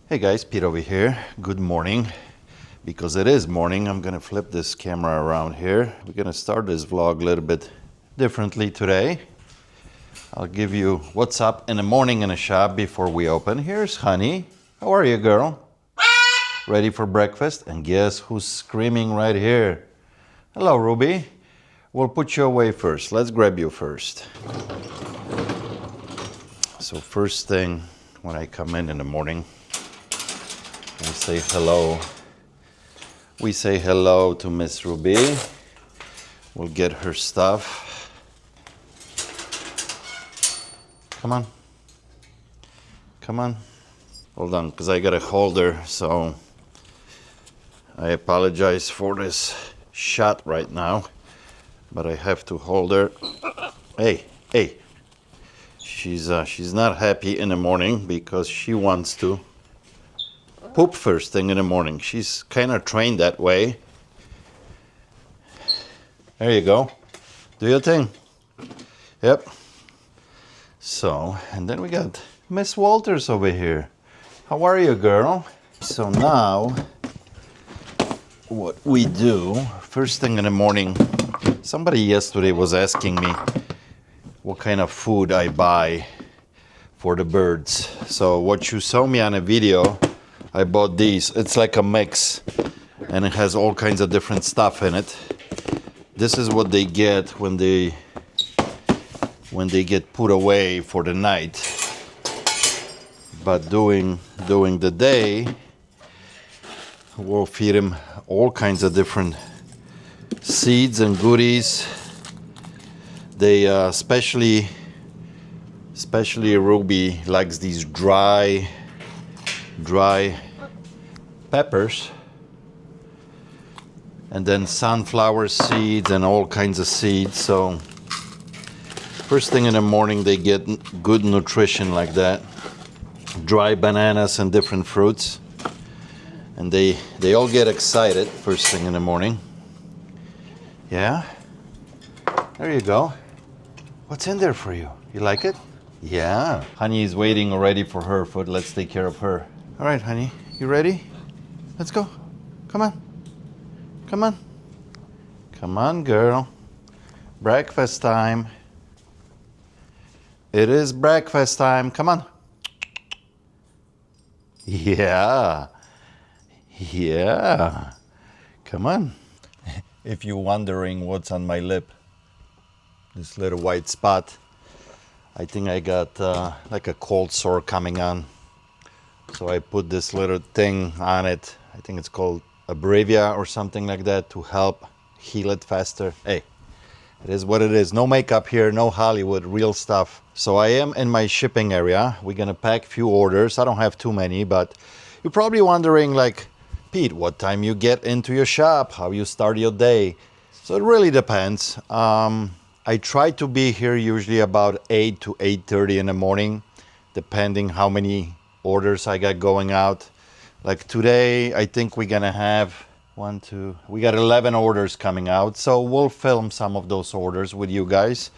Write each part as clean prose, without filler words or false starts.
Hey guys, Pete over here. Good morning. Because it is morning, I'm gonna flip this camera around here. We're gonna start this vlog a little bit differently today. I'll give you what's up in the morning in the shop before we open. Here's Honey. How are you, girl? Ready for breakfast? And guess who's screaming right here? Hello, Ruby. We'll put you away first. Let's grab you first. So first thing when I come in the morning, we say hello. We say hello to Miss Ruby. We'll get her stuff. Come on. Come on. Hold on, because I got a holder, so I apologize for this shot right now, but I have to hold her. Hey, hey. She's not happy in the morning because she wants to poop first thing in the morning. She's kind of trained that way. There you go. Do your thing. Yep. So, and then we got Miss Walters over here. How are you, girl? So now, what we do, first thing in the morning, somebody yesterday was asking me what kind of food I buy for the birds. So what you saw me on a video, I bought these. It's like a mix and it has all kinds of different stuff in it. This is what they get when they get put away for the night. But during the day, we'll feed them all kinds of different seeds and goodies. They especially Ruby likes these dry peppers, and then sunflower seeds and all kinds of seeds. So first thing in the morning they get good nutrition like that. Dry bananas and different fruits, and they all get excited first thing in the morning. Yeah, there you go. What's in there for you? You like it? Yeah. Honey is waiting already for her food. Let's take care of her. All right, Honey, you ready? Let's go. Come on. Come on. Come on, girl. Breakfast time. It is breakfast time. Come on. Yeah. Yeah. Come on. If you're wondering what's on my lip, this little white spot, I think I got like a cold sore coming on. So I put this little thing on it. I think it's called a Blvd or something like that to help heal it faster. Hey, it is what it is. No makeup here, no Hollywood, real stuff. So I am in my shipping area. We're gonna pack few orders. I don't have too many, but you're probably wondering like, Pete, what time you get into your shop, how you start your day. So it really depends. I try to be here usually about 8 to 8:30 in the morning, depending how many orders I got going out. Like today, I think we're gonna have we got 11 orders coming out. So we'll film some of those orders with you guys,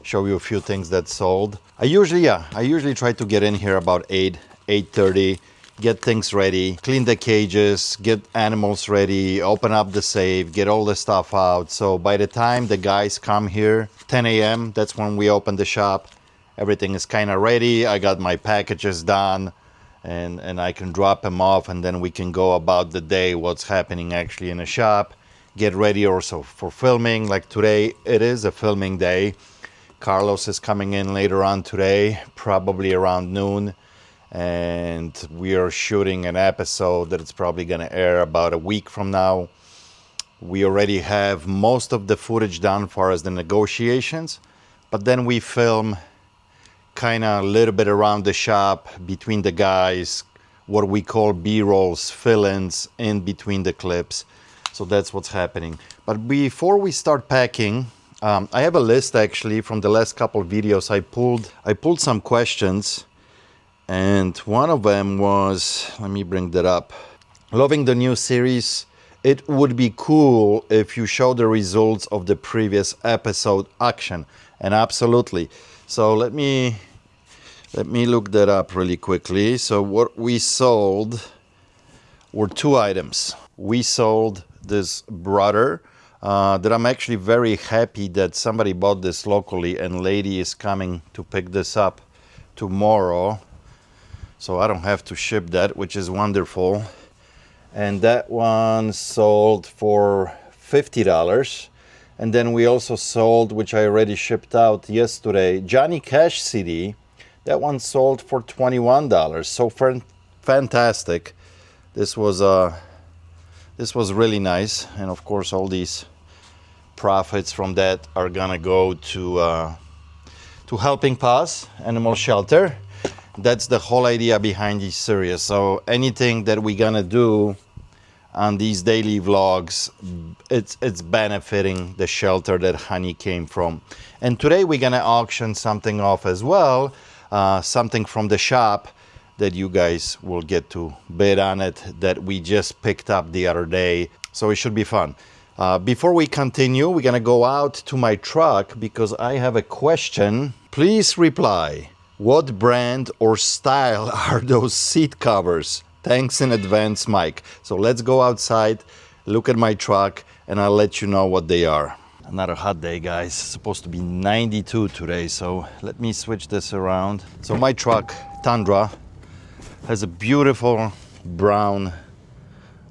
show you a few things that sold. I usually try to get in here about 8:30, get things ready, clean the cages, get animals ready, open up the safe, get all the stuff out. So by the time the guys come here, 10 a.m., that's when we open the shop. Everything is kind of ready. I got my packages done, and I can drop them off, and then we can go about the day, what's happening actually in the shop. Get ready also for filming. Like today, it is a filming day. Carlos is coming in later on today, probably around noon. And we are shooting an episode that it's probably going to air about a week from now. We already have most of the footage done as far as the negotiations, but then we film kind of a little bit around the shop between the guys, what we call B-rolls, fill-ins in between the clips. So that's what's happening. But before we start packing, I have a list actually from the last couple of videos. I pulled some questions. And one of them was, let me bring that up. Loving the new series. It would be cool if you show the results of the previous episode action. And absolutely. So let me Let me look that up really quickly. So what we sold were 2 items. We sold this brother that I'm actually very happy that somebody bought this locally, and lady is coming to pick this up tomorrow. So I don't have to ship that, which is wonderful. And that one sold for $50. And then we also sold, which I already shipped out yesterday, Johnny Cash CD. That one sold for $21. So fantastic. This was really nice. And of course, all these profits from that are gonna go to helping Paws Animal Shelter. That's the whole idea behind this series. So anything that we're gonna do on these daily vlogs, it's benefiting the shelter that Honey came from. And today we're gonna auction something off as well, something from the shop that you guys will get to bid on it, that we just picked up the other day. So it should be fun. Before we continue, we're gonna go out to my truck because I have a question. Please reply. What brand or style are those seat covers? Thanks in advance, Mike. So let's go outside, look at my truck, and I'll let you know what they are. Another hot day, guys. It's supposed to be 92 today, so let me switch this around. So my truck, Tundra, has a beautiful brown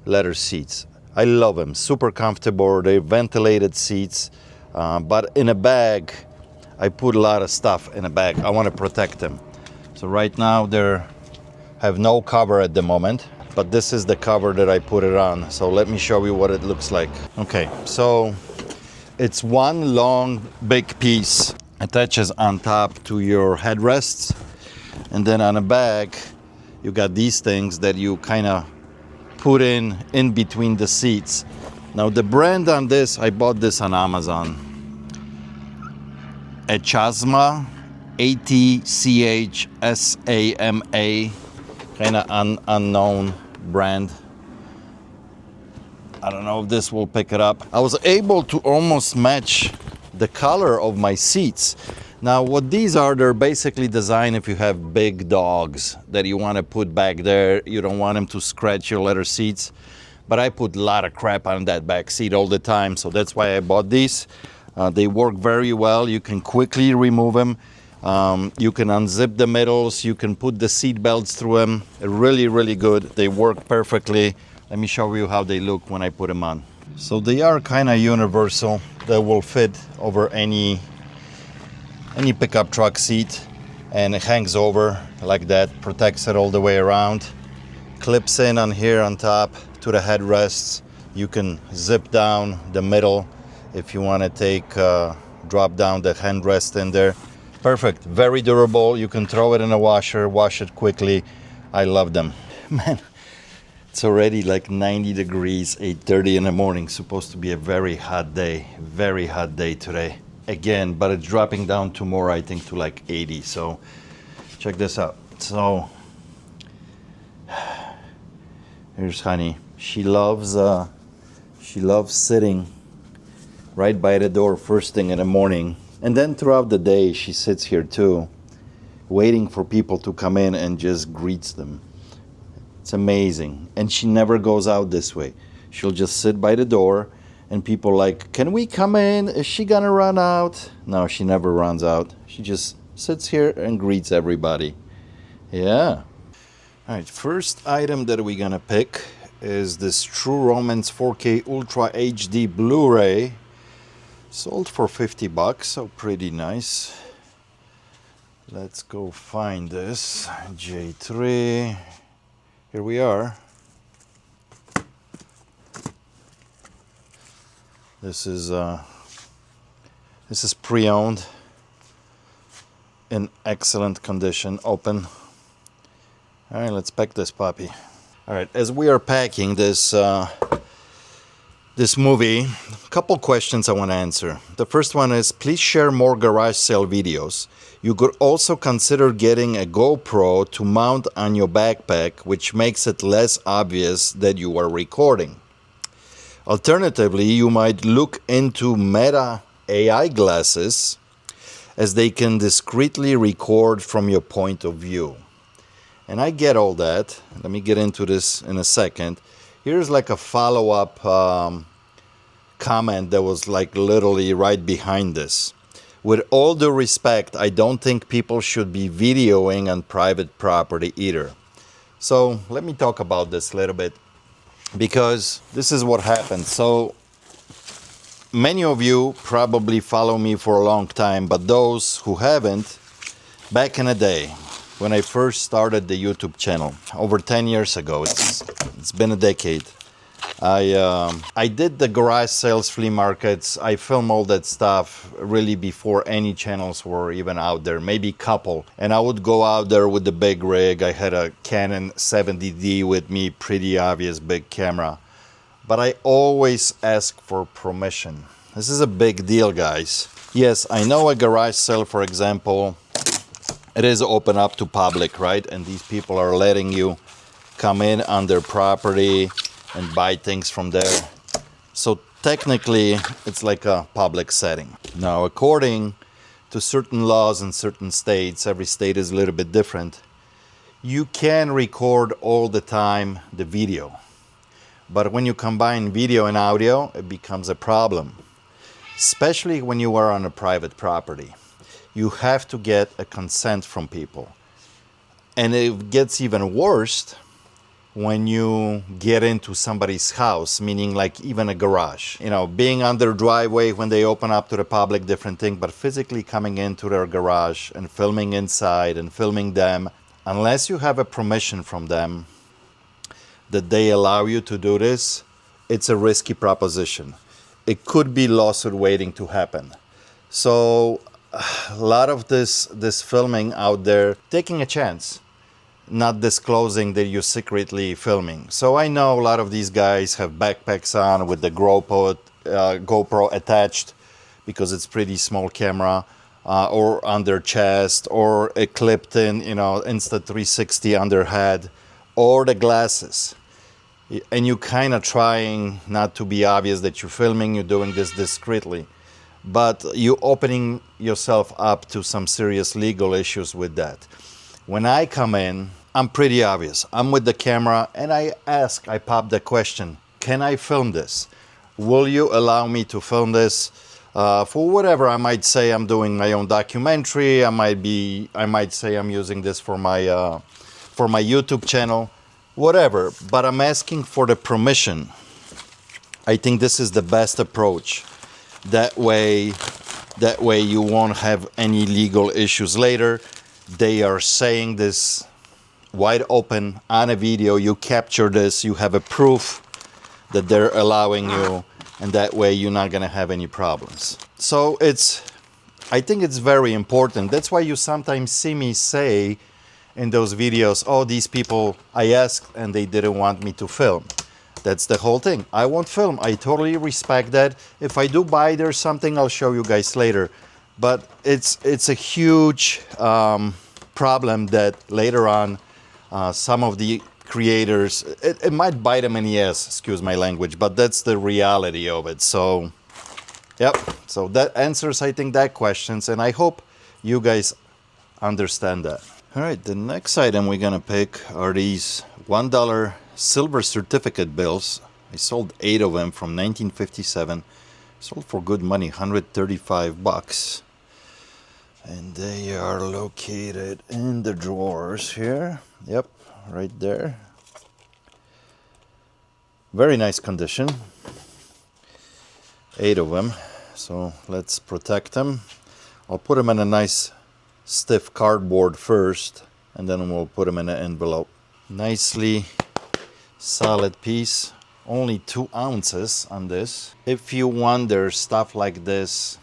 leather seats. I love them, super comfortable. They're ventilated seats, but in a bag, I put a lot of stuff in a bag. I want to protect them. So right now they're have no cover at the moment, but this is the cover that I put it on. So let me show you what it looks like. Okay, so it's one long big piece, attaches on top to your headrests, and then on the back you got these things that you kind of put in between the seats. Now the brand on this, I bought this on Amazon. Echasma, A-T-C-H-S-A-M-A, kind of unknown brand. I don't know if this will pick it up. I was able to almost match the color of my seats. Now what these are, they're basically designed if you have big dogs that you want to put back there. You don't want them to scratch your leather seats. But I put a lot of crap on that back seat all the time, so that's why I bought these. They work very well. You can quickly remove them. You can unzip the middles. You can put the seat belts through them. Really, really good. They work perfectly. Let me show you how they look when I put them on. So they are kind of universal. They will fit over any pickup truck seat, and it hangs over like that. Protects it all the way around. Clips in on here on top to the headrests. You can zip down the middle if you want to drop down the handrest in there. Perfect, very durable. You can throw it in a washer, wash it quickly. I love them. Man, it's already like 90 degrees, 8:30 in the morning. Supposed to be a very hot day today. Again, but it's dropping down tomorrow, I think, to like 80. So check this out. So here's Honey. She loves sitting right by the door first thing in the morning. And then throughout the day, she sits here too, waiting for people to come in and just greets them. It's amazing. And she never goes out this way. She'll just sit by the door, and people like, can we come in? Is she gonna run out? No, she never runs out. She just sits here and greets everybody. Yeah. All right, first item that we're gonna pick is this True Romance 4K Ultra HD Blu-ray. Sold for $50, so pretty nice. Let's go find this. J3. Here we are. This is pre-owned, in excellent condition, open. All right, let's pack this puppy. All right, as we are packing this movie, a couple questions I want to answer. The first one is, please share more garage sale videos. You could also consider getting a GoPro to mount on your backpack, which makes it less obvious that you are recording. Alternatively, you might look into Meta AI glasses as they can discreetly record from your point of view. And I get all that. Let me get into this in a second. Here's like a follow-up comment that was like literally right behind this. With all due respect, I don't think people should be videoing on private property either. So let me talk about this a little bit, because this is what happened. So many of you probably follow me for a long time, but those who haven't, back in the day, when I first started the YouTube channel, over 10 years ago, it's been a decade, I did the garage sales, flea markets. I filmed all that stuff really before any channels were even out there, maybe a couple. And I would go out there with the big rig. I had a Canon 70D with me, pretty obvious big camera. But I always ask for permission. This is a big deal, guys. Yes, I know a garage sale, for example, it is open up to public, right? And these people are letting you come in on their property and buy things from there. So technically, it's like a public setting. Now, according to certain laws in certain states, every state is a little bit different, you can record all the time the video. But when you combine video and audio, it becomes a problem, especially when you are on a private property. You have to get a consent from people. And it gets even worse when you get into somebody's house, meaning like even a garage. You know, being on their driveway when they open up to the public, different thing, but physically coming into their garage and filming inside and filming them, unless you have a permission from them that they allow you to do this, it's a risky proposition. It could be lawsuit waiting to happen. So a lot of this filming out there, taking a chance, not disclosing that you're secretly filming. So I know a lot of these guys have backpacks on with the GoPro attached, because it's pretty small camera, or on their chest, or it clipped in, you know, Insta360 on their head, or the glasses. And you kind of trying not to be obvious that you're filming, you're doing this discreetly. But you're opening yourself up to some serious legal issues with that. When I come in, I'm pretty obvious. I'm with the camera and I pop the question, can I film this? Will you allow me to film this? For whatever, I might say I'm doing my own documentary. I might say I'm using this for my YouTube channel, whatever. But I'm asking for the permission. I think this is the best approach. That way you won't have any legal issues later. They are saying this wide open on a video. You capture this, you have a proof that they're allowing you, and that way you're not gonna have any problems. So I think it's very important. That's why you sometimes see me say in those videos, oh, these people I asked and they didn't want me to film. That's the whole thing. I won't film. I totally respect that. If I do buy there something, I'll show you guys later. But it's a huge problem that later on some of the creators, it might bite them in the ass, excuse my language, but that's the reality of it. So, yep. So that answers, I think, that questions, and I hope you guys understand that. All right, the next item we're gonna pick are these $1 silver certificate bills. I sold 8 of them from 1957. Sold for good money, 135 bucks. And they are located in the drawers here. Yep, right there. Very nice condition. 8 of them. So let's protect them. I'll put them in a nice stiff cardboard first, and then we'll put them in an envelope. Nicely solid piece. Only 2 ounces on this. If you wonder stuff like this,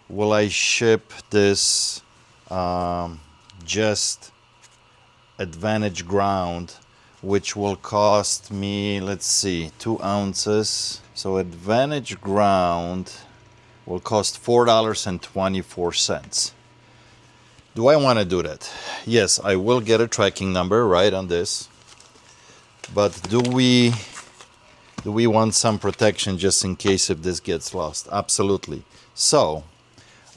will I ship this just Advantage ground, which will cost me, let's see, 2 ounces. So Advantage ground will cost $4.24. Do I want to do that? Yes, I will get a tracking number right on this. But do we want some protection just in case if this gets lost? Absolutely. So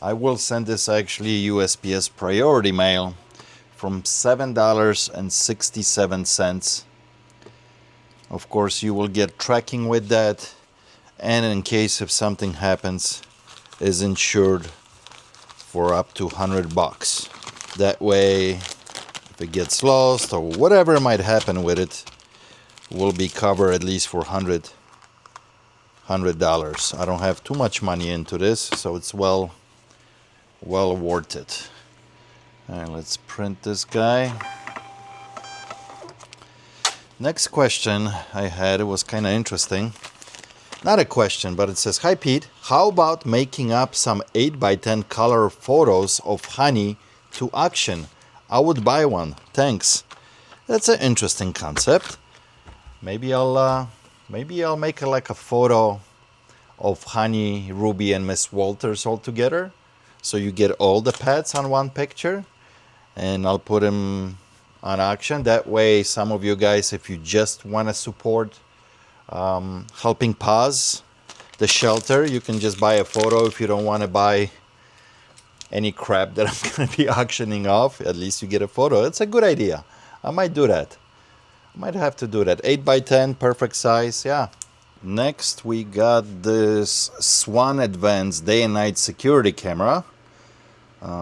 I will send this actually USPS priority mail from $7.67. Of course, you will get tracking with that, and in case if something happens, is insured for up to $100. That way, if it gets lost or whatever might happen with it, will be covered at least for $100. I don't have too much money into this, so it's well worth it. All right, let's print this guy. Next question I had, it was kind of interesting. Not a question, but it says, "Hi Pete, how about making up some 8x10 color photos of honey to auction? I would buy one. Thanks." That's an interesting concept. Maybe I'll make like a photo of Honey, Ruby, and Miss Walters all together, so you get all the pets on one picture, and I'll put them on auction. That way, some of you guys, if you just want to support helping Paws, the shelter, you can just buy a photo. If you don't want to buy any crap that I'm going to be auctioning off, at least you get a photo. It's a good idea. I might do that. I might have to do that. 8x10, perfect size, yeah. Next, we got this Swan Advanced day and night security camera.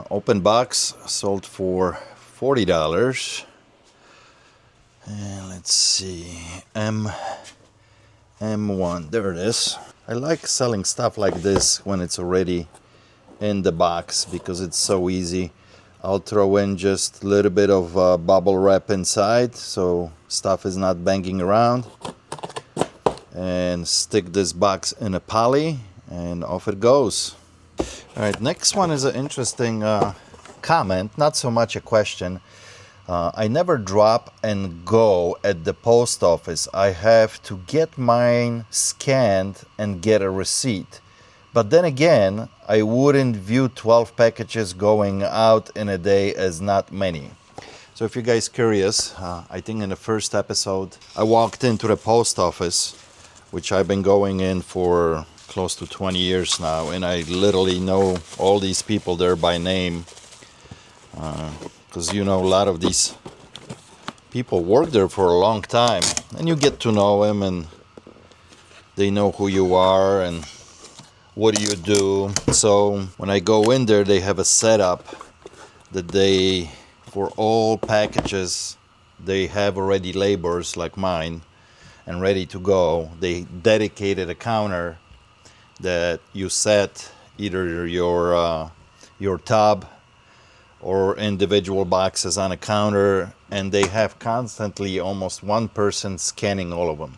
Open box, sold for $40. And let's see, M1, there it is. I like selling stuff like this when it's already in the box because it's so easy. I'll throw in just a little bit of bubble wrap inside so stuff is not banging around, and stick this box in a poly, and off it goes. All right, next one is an interesting comment, not so much a question. I never drop and go at the post office. I have to get mine scanned and get a receipt. But then again, I wouldn't view 12 packages going out in a day as not many. So if you guys curious, I think in the first episode, I walked into the post office, which I've been going in for close to 20 years now, and I literally know all these people there by name, because a lot of these people work there for a long time, and you get to know them, and they know who you are and what do you do. So when I go in there, they have a setup that for all packages, they have already labels like mine and ready to go. They dedicated a counter that you set either your tub or individual boxes on a counter, and they have constantly almost one person scanning all of them.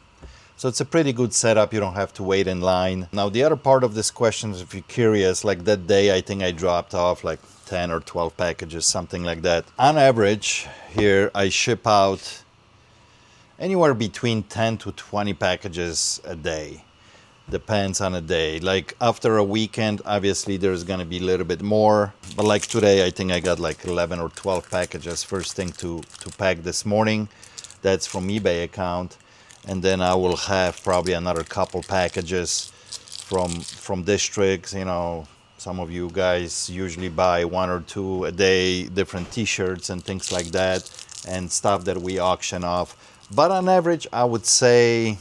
So it's a pretty good setup. You don't have to wait in line. Now the other part of this question is, if you're curious, like that day I think I dropped off like 10 or 12 packages, something like that. On average here I ship out anywhere between 10 to 20 packages a day. Depends on a day. Like after a weekend, obviously there's gonna be a little bit more. But like today, I think I got like 11 or 12 packages first thing to pack this morning. That's from eBay account. And then I will have probably another couple packages from districts. Some of you guys usually buy 1 or 2 a day, different t-shirts and things like that, and stuff that we auction off. But on average, I would say,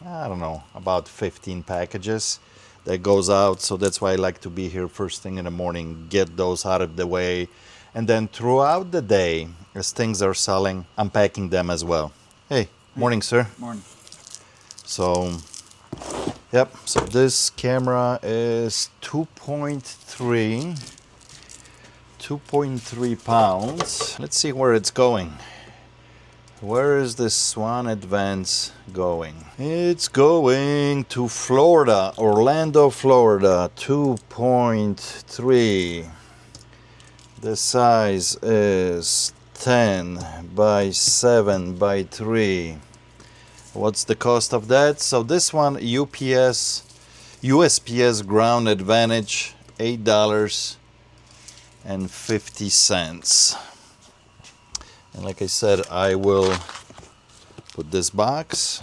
I don't know, about 15 packages that goes out. So that's why I like to be here first thing in the morning, get those out of the way. And then throughout the day, as things are selling, I'm packing them as well. Hey, morning, sir. Morning. So, yep, so this camera is 2.3 pounds. Let's see where it's going. Where is this Swan Advance going? It's going to Florida, Orlando, Florida, 2.3. The size is 10 by 7 by 3. What's the cost of that? So this one, USPS Ground Advantage, $8.50. And like I said, I will put this box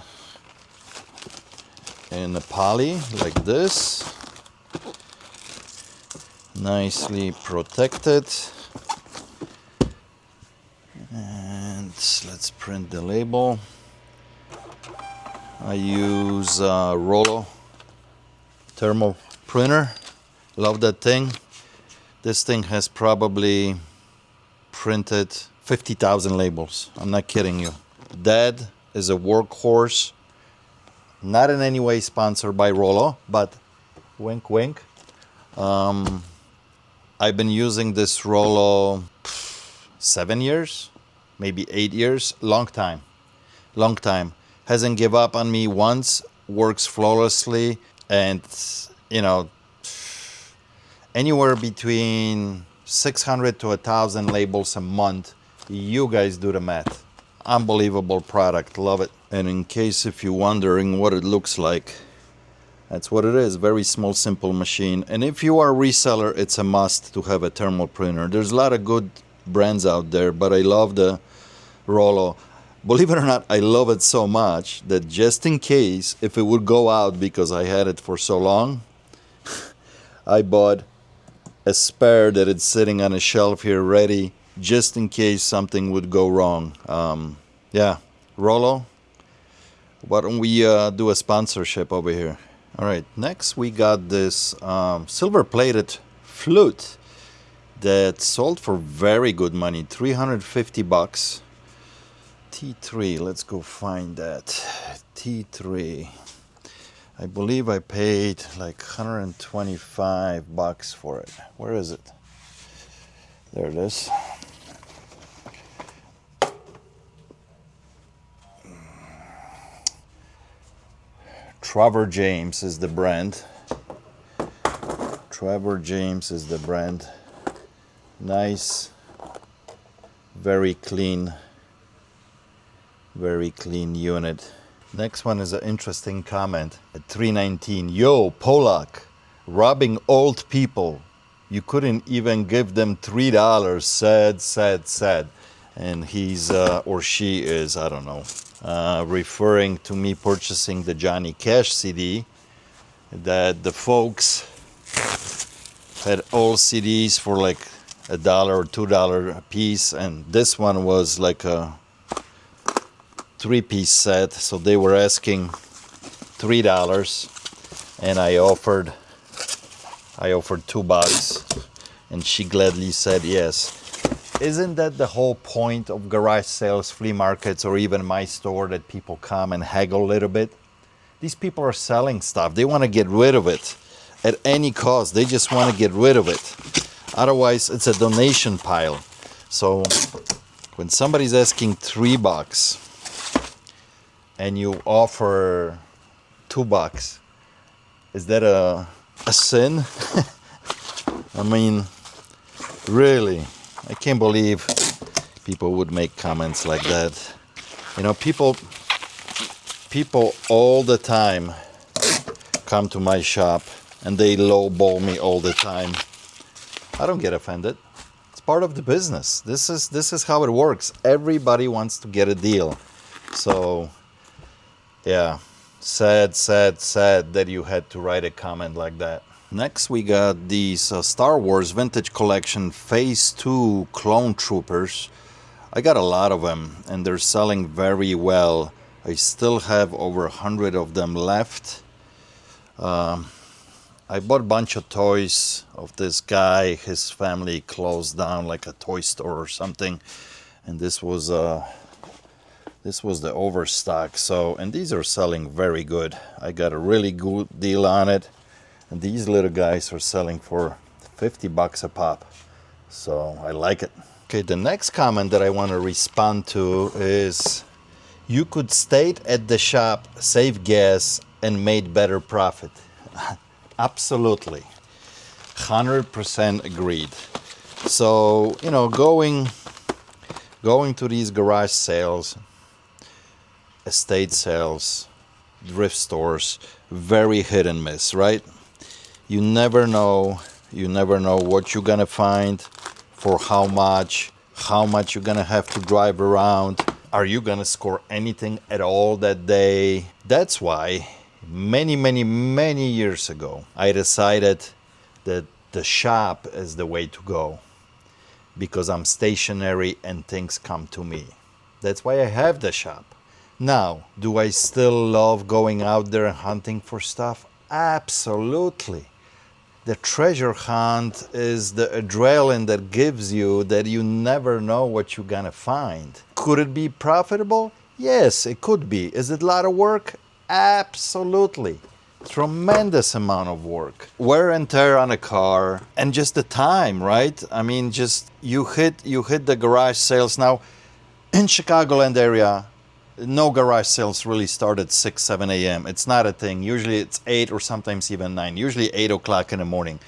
in a poly like this. nicely protected. And let's print the label. I use Rollo thermal printer. Love that thing. This thing has probably printed 50,000 labels. I'm not kidding you. That is a workhorse. Not in any way sponsored by Rollo, but wink wink. I've been using this Rollo 7 years, maybe 8 years. Long time. Hasn't give up on me once. Works flawlessly. And, you know, anywhere between 600 to 1,000 labels a month. You guys do the math. Unbelievable product. Love it. And in case if you're wondering what it looks like, that's what it is. Very small, simple machine. And if you are a reseller, it's a must to have a thermal printer. There's a lot of good brands out there, but I love the Rollo. Believe it or not, I love it so much that just in case if it would go out, because I had it for so long, I bought a spare that it's sitting on a shelf here ready just in case something would go wrong. Yeah, Rollo, why don't we do a sponsorship over here? All right, next we got this silver-plated flute that sold for very good money, $350. T3, let's go find that. T3. I believe I paid like $125 for it. Where is it? There it is. Trevor James is the brand. Trevor James is the brand. Nice, very clean unit. Next one is an interesting comment at 319. Yo, Polak, robbing old people. You couldn't even give them $3. Sad. And he's or she is, I don't know, referring to me purchasing the Johnny Cash CD that the folks had all CDs for like $1 or $2 a piece, and this one was like a 3-piece set, so they were asking $3, and I offered $2, and she gladly said yes. Isn't that the whole point of garage sales, flea markets, or even my store, that people come and haggle a little bit? These people are selling stuff. They want to get rid of it at any cost. They just want to get rid of it. Otherwise, it's a donation pile. So when somebody's asking $3 and you offer $2, is that a sin? I mean, really, I can't believe people would make comments like that. You know, people all the time come to my shop and they lowball me all the time. I don't get offended. It's part of the business. This is how it works. Everybody wants to get a deal. So, yeah, sad that you had to write a comment like that. Next, we got these Star Wars Vintage Collection Phase 2 Clone Troopers. I got a lot of them, and they're selling very well. I still have over 100 of them left. I bought a bunch of toys of this guy. His family closed down like a toy store or something, and this was the overstock. So, and these are selling very good. I got a really good deal on it, and these little guys are selling for $50 a pop. So I like it. Okay, the next comment that I want to respond to is, you could stayed at the shop, save gas, and made better profit. Absolutely. 100% agreed. So, you know, going to these garage sales, estate sales, thrift stores, very hit and miss, right? You never know what you're gonna find, for how much you're gonna have to drive around. Are you gonna score anything at all that day? That's why many years ago I decided that the shop is the way to go, because I'm stationary and things come to me. That's why I have the shop. Now, do I still love going out there and hunting for stuff? Absolutely. The treasure hunt is the adrenaline that gives you that you never know what you're gonna find. Could it be profitable? Yes, it could be. Is it a lot of work? Absolutely. Tremendous amount of work. Wear and tear on a car, and just the time, right? I mean, just you hit the garage sales. Now, in Chicagoland area, no garage sales really start at 6, 7 a.m. It's not a thing. Usually it's 8 or sometimes even 9. Usually 8 o'clock in the morning.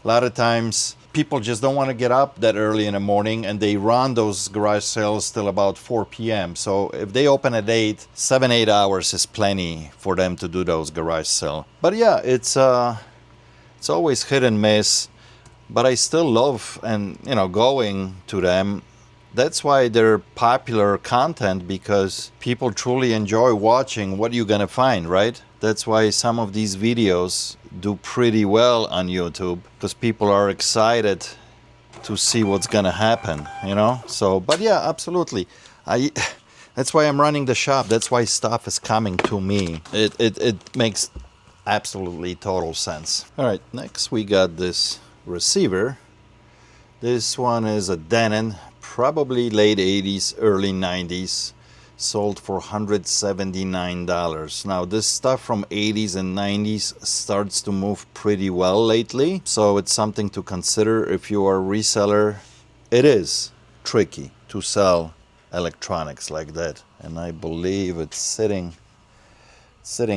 A lot of times people just don't want to get up that early in the morning, and they run those garage sales till about 4 p.m. So if they open at 8, 7, 8 hours is plenty for them to do those garage sales. But yeah, it's always hit and miss. But I still love going to them. That's why they're popular content, because people truly enjoy watching what you're gonna find, right? That's why some of these videos do pretty well on YouTube, because people are excited to see what's gonna happen, So, but yeah, absolutely. That's why I'm running the shop. That's why stuff is coming to me. It makes absolutely total sense. All right, next we got this receiver. This one is a Denon, probably late 80s, early 90s, sold for $179. Now this stuff from 80s and 90s starts to move pretty well lately, so it's something to consider if you are a reseller. It is tricky to sell electronics like that, and I believe it's sitting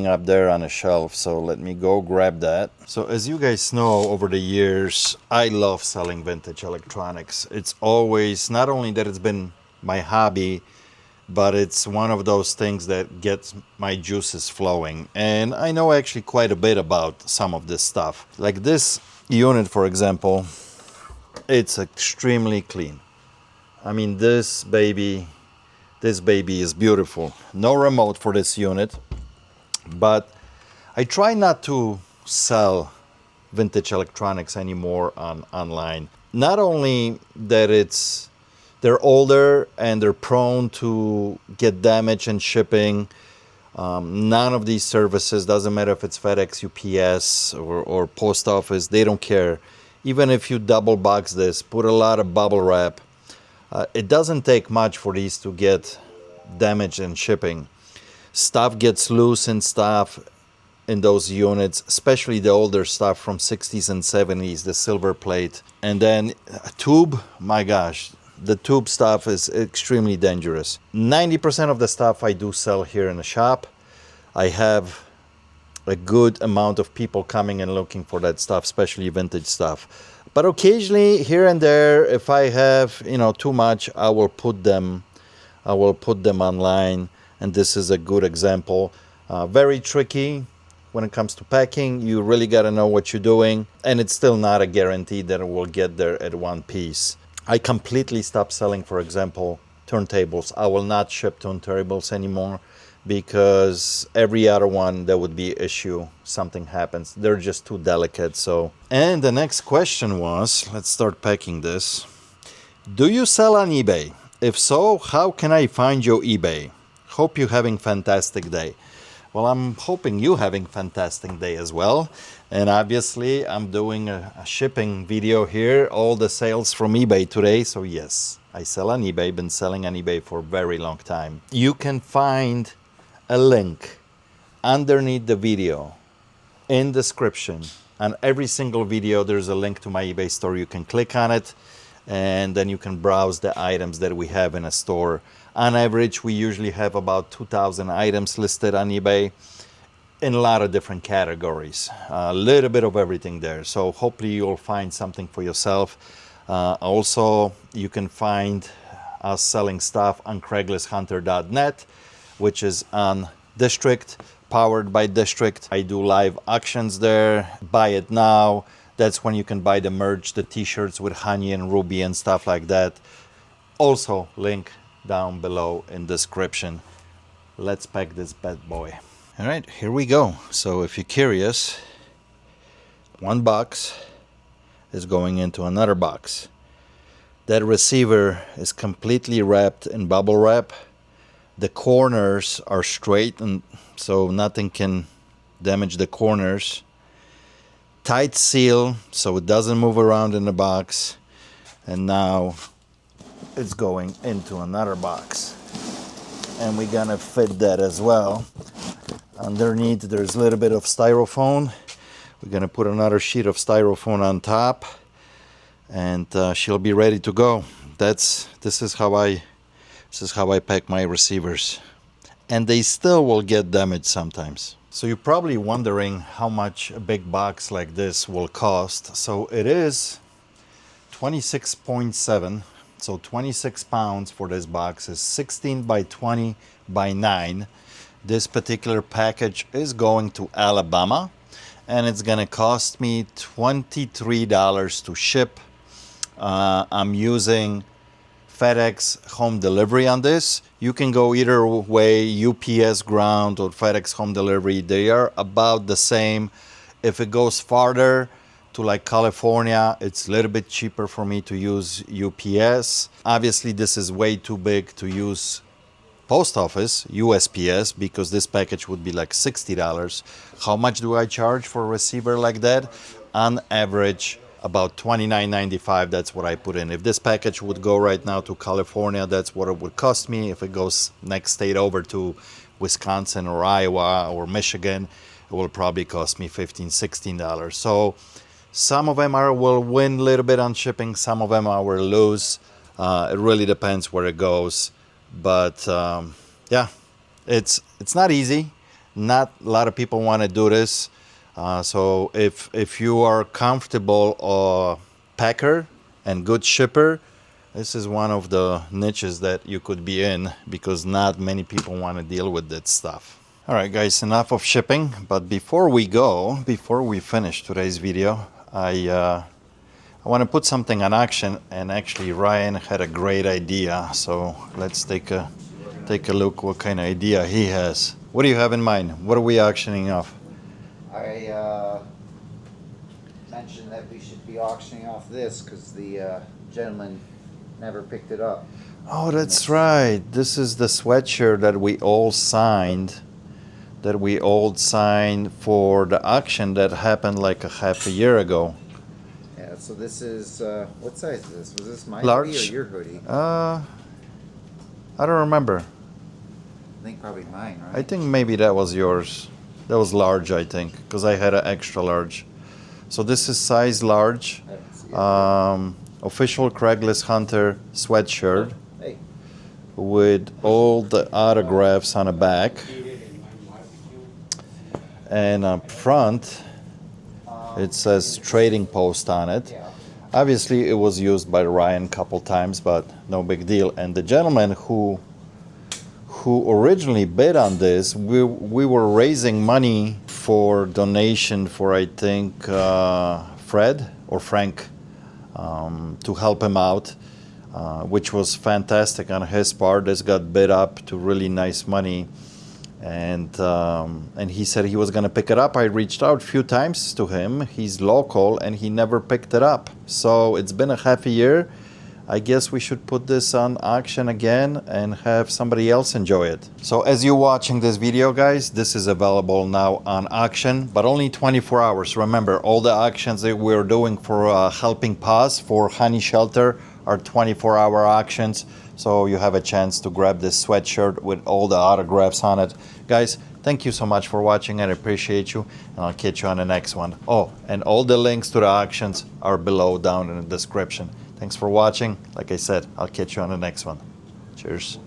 up there on a shelf, so let me go grab that. So as you guys know, over the years I love selling vintage electronics. It's always, not only that it's been my hobby, but it's one of those things that gets my juices flowing, and I know actually quite a bit about some of this stuff. Like this unit, for example, it's extremely clean. I mean, this baby is beautiful. No remote for this unit. But I try not to sell vintage electronics anymore online. Not only that they're older and they're prone to get damage in shipping. None of these services, doesn't matter if it's FedEx, UPS, or post office, they don't care. Even if you double box this, put a lot of bubble wrap, it doesn't take much for these to get damaged in shipping. Stuff gets loose and stuff in those units, especially the older stuff from 60s and 70s, the silver plate. And then a tube, my gosh, the tube stuff is extremely dangerous. 90% of the stuff I do sell here in the shop. I have a good amount of people coming and looking for that stuff, especially vintage stuff. But occasionally, here and there, if I have too much, I will put them online. And this is a good example. Very tricky when it comes to packing. You really got to know what you're doing. And it's still not a guarantee that it will get there at one piece. I completely stopped selling, for example, turntables. I will not ship turntables anymore, because every other one, there would be issue. Something happens. They're just too delicate. So, and the next question was, let's start packing this. Do you sell on eBay? If so, how can I find your eBay? Hope you're having fantastic day. Well, I'm hoping you having fantastic day as well. And obviously, I'm doing a shipping video here, all the sales from eBay today. So yes, I sell on eBay, been selling on eBay for a very long time. You can find a link underneath the video in description. On every single video, there's a link to my eBay store. You can click on it, and then you can browse the items that we have in a store. On average, we usually have about 2,000 items listed on eBay in a lot of different categories. A little bit of everything there. So hopefully you'll find something for yourself. Also, you can find us selling stuff on CraigslistHunter.net, which is on District, powered by District. I do live auctions there. Buy it now. That's when you can buy the merch, the t-shirts with honey and ruby and stuff like that. Also, link down below in description. Let's pack this bad boy. All right, here we go. So if you're curious, one box, is going into another box. That receiver is completely wrapped in bubble wrap. The corners are straight, and so nothing can damage the corners. Tight seal so it doesn't move around in the box. And now it's going into another box, and we're gonna fit that as well. Underneath there's a little bit of styrofoam. We're gonna put another sheet of styrofoam on top, and she'll be ready to go. This is how I pack my receivers, and they still will get damaged sometimes. So you're probably wondering how much a big box like this will cost. So it is 26.7, so 26 pounds for this box is 16 by 20 by 9. This particular package is going to Alabama, and it's gonna cost me $23 to ship. I'm using FedEx home delivery on this. You can go either way, UPS ground or FedEx home delivery. They are about the same. If it goes farther to like California, it's a little bit cheaper for me to use UPS. Obviously this is way too big to use post office, USPS, because this package would be like $60. How much do I charge for a receiver like that? On average, about $29.95. That's what I put in. If this package would go right now to California, that's what it would cost me. If it goes next state over to Wisconsin or Iowa or Michigan, it will probably cost me $15, $16. So some of them will win a little bit on shipping, some of them I will lose. It really depends where it goes. But yeah, it's not easy. Not a lot of people want to do this. So if you are comfortable packer and good shipper, this is one of the niches that you could be in, because not many people want to deal with that stuff. All right, guys, enough of shipping. But before we finish today's video, I want to put something on auction, and actually Ryan had a great idea. So let's take a look what kind of idea he has. What do you have in mind? What are we auctioning off? I mentioned that we should be auctioning off this because the gentleman never picked it up. Oh, that's right. This is the sweatshirt that we all signed. For the auction that happened like a half a year ago. Yeah, so this is, what size is this? Was this my Large. hoodie or your hoodie? I don't remember. I think probably mine, right? I think maybe that was yours. That was large, I think, because I had an extra large. So this is size large. I don't see it. Official Craigslist Hunter sweatshirt Hey, with all the autographs on the back. And up front, it says trading post on it. yeah. Obviously, it was used by Ryan a couple times, but no big deal. And the gentleman who originally bid on this, we were raising money for donation for, I think, Fred or Frank, to help him out, which was fantastic on his part. This got bid up to really nice money. And he said he was going to pick it up. I reached out a few times to him. He's local, and he never picked it up. So it's been a half a year. I guess we should put this on auction again and have somebody else enjoy it. So as you're watching this video, guys, this is available now on auction, but only 24 hours. Remember, all the auctions that we're doing for helping Paws for Honey Shelter are 24-hour auctions. So you have a chance to grab this sweatshirt with all the autographs on it. Guys, thank you so much for watching. I appreciate you, and I'll catch you on the next one. Oh, and all the links to the auctions are below down in the description. Thanks for watching. Like I said, I'll catch you on the next one. Cheers.